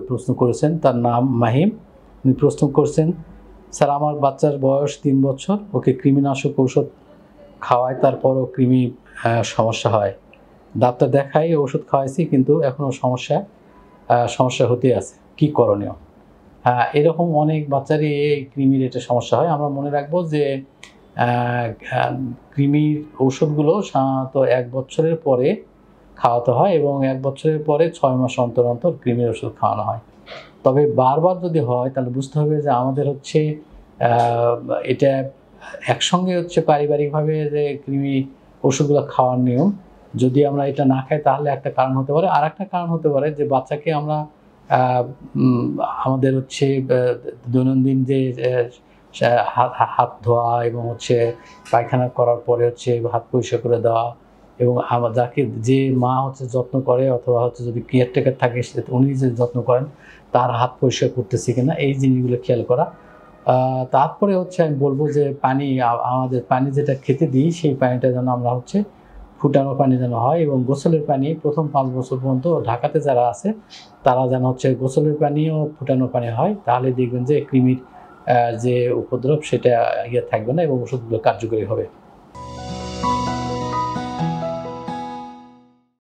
প্রশ্ন করেছেন, তার নাম মাহিম। উনি প্রশ্ন করছেন, স্যার আমার বাচ্চার বয়স 3 বছর, ওকে কৃমিনাশক ঔষধ খাওয়ায়, তারপরও কৃমি সমস্যা হয়। ডাক্তার দেখাই ওষুধ খাওয়াইছি, কিন্তু এখনও সমস্যা হতে আছে, কি করণীয়? এরকম অনেক বাচ্চারই এই কৃমির এটা সমস্যা হয়। আমরা মনে রাখবো যে কৃমির ঔষধগুলো সাধারণত 1 বছরের পরে খাওয়াতে হয় এবং 1 বছরের পরে 6 মাস অন্তর অন্তর কৃমির ওষুধ খাওয়ানো হয়। তবে বারবার যদি হয় তাহলে বুঝতে হবে যে আমাদের হচ্ছে এটা একসঙ্গে হচ্ছে পারিবারিকভাবে যে কৃমি ওষুধগুলো খাওয়ার নিয়ম, যদি আমরা এটা না খাই তাহলে একটা কারণ হতে পারে। আরেকটা কারণ হতে পারে যে বাচ্চাকে আমরা আমাদের হচ্ছে দৈনন্দিন যে হাত ধোয়া এবং হচ্ছে পায়খানা করার পরে হচ্ছে হাত পরিষ্কার করে দেওয়া, এবং যাকে যে মা হচ্ছে যত্ন করে অথবা হচ্ছে যদি কেয়ারটেকার থাকে উনি যে যত্ন করেন তার হাত পরিষ্কার করতেছি কিনা, এই জিনিসগুলো খেয়াল করা। তারপরে হচ্ছে আমি বলবো যে আমাদের পানি যেটা খেতে দিই সেই পানিটা যেন আমরা হচ্ছে ফুটানো পানি যেন হয়, এবং গোসলের পানি প্রথম 5 বছর পর্যন্ত ঢাকাতে যারা আছে তারা যেন হচ্ছে গোসলের পানিও ফুটানো পানি হয়, তাহলে দেখবেন যে কৃমির যে উপদ্রব সেটা থাকবে না এবং ওষুধগুলো কার্যকরী হবে।